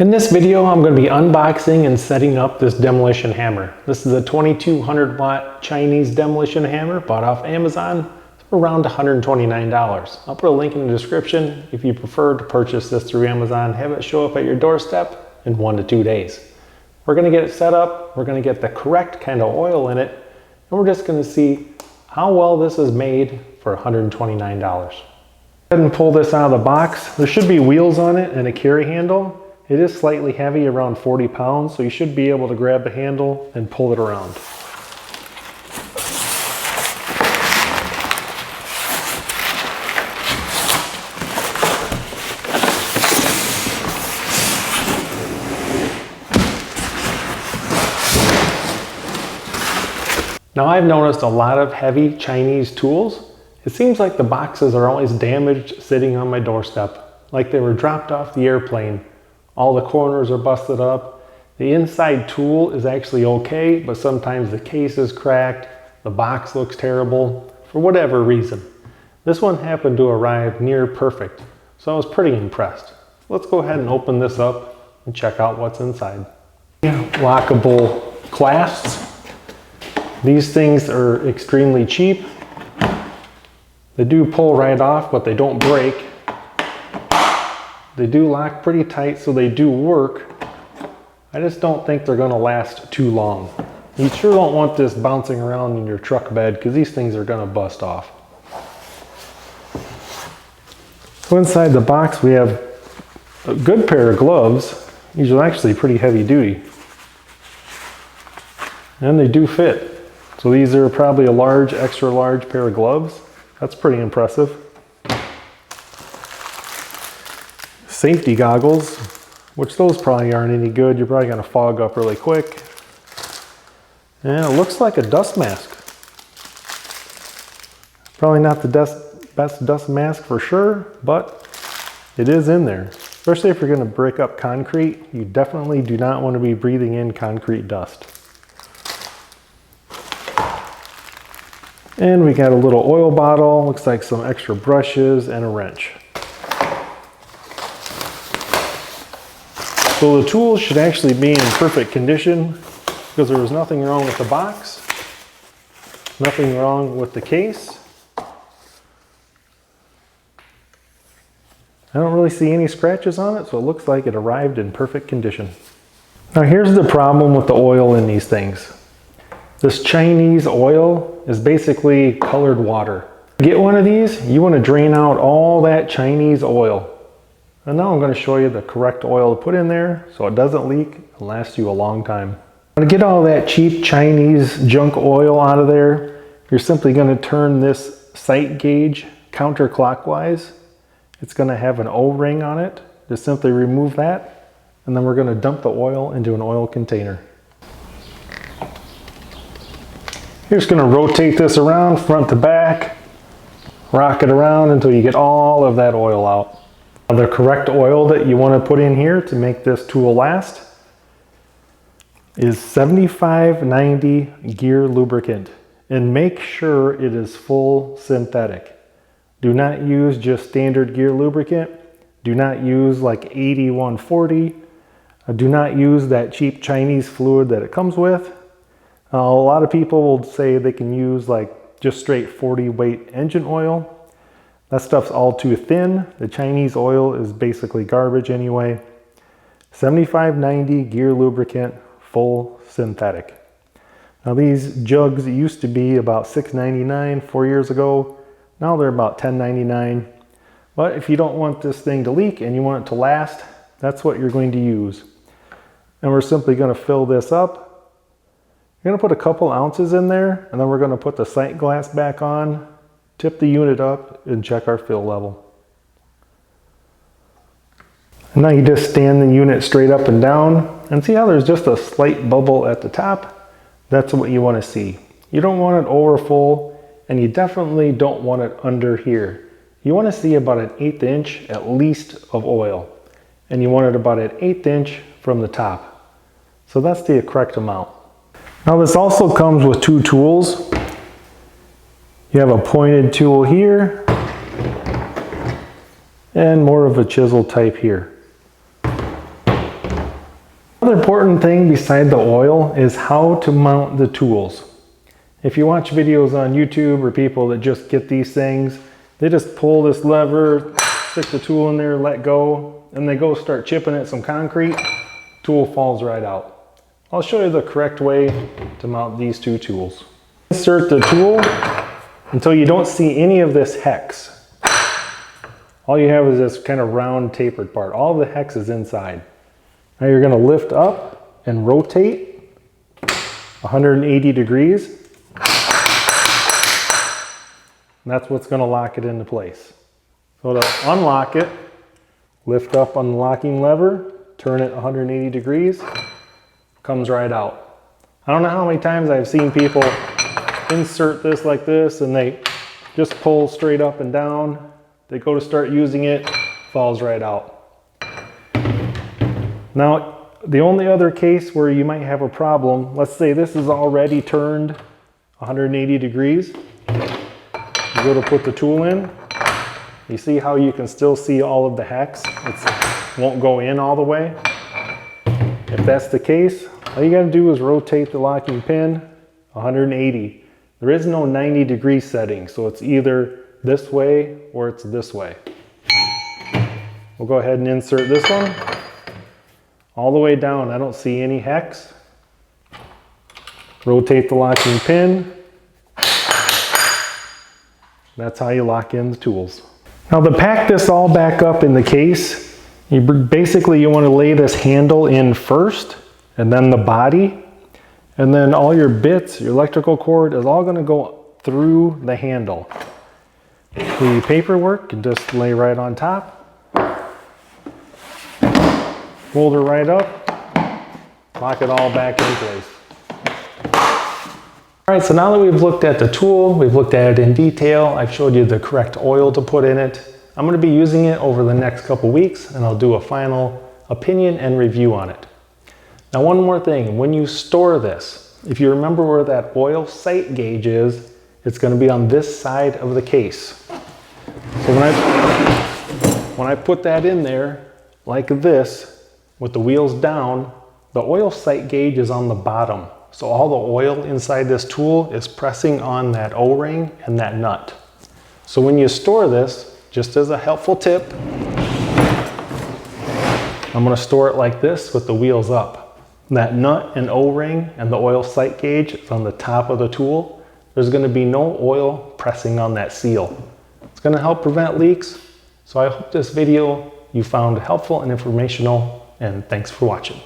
In this video, I'm going to be unboxing and setting up this demolition hammer. This is a 2200 watt Chinese demolition hammer bought off Amazon for around $129. I'll put a link in the description if you prefer to purchase this through Amazon. Have it show up at your doorstep in 1 to 2 days. We're going to get it set up, we're going to get the correct kind of oil in it, and we're just going to see how well this is made for $129. Go ahead and pull this out of the box. There should be wheels on it and a carry handle. It is slightly heavy, around 40 pounds, so you should be able to grab the handle and pull it around. Now, I've noticed a lot of heavy Chinese tools. It seems like the boxes are always damaged sitting on my doorstep, like they were dropped off the airplane. All the corners are busted up. The inside tool is actually okay, but sometimes the case is cracked, the box looks terrible, for whatever reason. This one happened to arrive near perfect, so I was pretty impressed. Let's go ahead and open this up and check out what's inside. Lockable clasps. These things are extremely cheap. They do pull right off, but they don't break. They do lock pretty tight, so they do work. I just don't think they're going to last too long. You sure don't want this bouncing around in your truck bed because these things are going to bust off. So inside the box we have a good pair of gloves. These are actually pretty heavy duty. And they do fit. So these are probably a large, extra large pair of gloves. That's pretty impressive. Safety goggles, which those probably aren't any good. You're probably going to fog up really quick. And it looks like a dust mask. Probably not the best dust mask for sure, but it is in there. Especially if you're going to break up concrete, you definitely do not want to be breathing in concrete dust. And we got a little oil bottle, looks like some extra brushes and a wrench. So the tools should actually be in perfect condition because there was nothing wrong with the box, nothing wrong with the case. I don't really see any scratches on it, so it looks like it arrived in perfect condition. Now here's the problem with the oil in these things. This Chinese oil is basically colored water. Get one of these, you want to drain out all that Chinese oil. And now I'm going to show you the correct oil to put in there so it doesn't leak and lasts you a long time. To get all that cheap Chinese junk oil out of there, you're simply going to turn this sight gauge counterclockwise. It's going to have an O-ring on it. Just simply remove that, and then we're going to dump the oil into an oil container. You're just going to rotate this around front to back, rock it around until you get all of that oil out. The correct oil that you want to put in here to make this tool last is 7590 gear lubricant, and make sure it is full synthetic. Do not use just standard gear lubricant. Do not use like 8140. Do not use that cheap Chinese fluid that it comes with. A lot of people will say they can use like just straight 40 weight engine oil. That stuff's all too thin. The Chinese oil is basically garbage anyway. 7590 gear lubricant, full synthetic. Now these jugs used to be about $6.99 4 years ago. Now they're about $10.99. But if you don't want this thing to leak and you want it to last, that's what you're going to use. And we're simply going to fill this up. You're going to put a couple ounces in there, and then we're going to put the sight glass back on, tip the unit up, and check our fill level. And now you just stand the unit straight up and down, and see how there's just a slight bubble at the top? That's what you want to see. You don't want it over full, and you definitely don't want it under here. You want to see about an 1/8 inch at least of oil, and you want it about an 1/8 inch from the top. So that's the correct amount. Now this also comes with 2 tools. You have a pointed tool here and more of a chisel type here. Another important thing beside the oil is how to mount the tools. If you watch videos on YouTube or people that just get these things, they just pull this lever, stick the tool in there, let go, and they go start chipping at some concrete, tool falls right out. I'll show you the correct way to mount these two tools. Insert the tool until you don't see any of this hex. All you have is this kind of round tapered part. All the hex is inside. Now you're going to lift up and rotate 180 degrees. And that's what's going to lock it into place. So to unlock it, lift up on the locking lever, turn it 180 degrees, comes right out. I don't know how many times I've seen people insert this like this and they just pull straight up and down. They go to start using it, falls right out. Now, the only other case where you might have a problem, let's say this is already turned 180 degrees. You go to put the tool in. You see how you can still see all of the hex? It won't go in all the way. If that's the case, all you gotta do is rotate the locking pin 180. There is no 90-degree setting, so it's either this way or it's this way. We'll go ahead and insert this one. All the way down, I don't see any hex. Rotate the locking pin. That's how you lock in the tools. Now to pack this all back up in the case, you want to lay this handle in first, and then the body, and then all your bits, your electrical cord is all going to go through the handle. The paperwork can just lay right on top. Fold her right up, lock it all back in place. All right, so now that we've looked at the tool, we've looked at it in detail, I've showed you the correct oil to put in it. I'm going to be using it over the next couple weeks and I'll do a final opinion and review on it. Now one more thing, when you store this, if you remember where that oil sight gauge is, it's going to be on this side of the case. So when I put that in there like this, with the wheels down, the oil sight gauge is on the bottom. So all the oil inside this tool is pressing on that O-ring and that nut. So when you store this, just as a helpful tip, I'm going to store it like this with the wheels up. That nut and O-ring and the oil sight gauge is on the top of the tool. There's going to be no oil pressing on that seal. It's going to help prevent leaks. So I hope this video you found helpful and informational, and thanks for watching.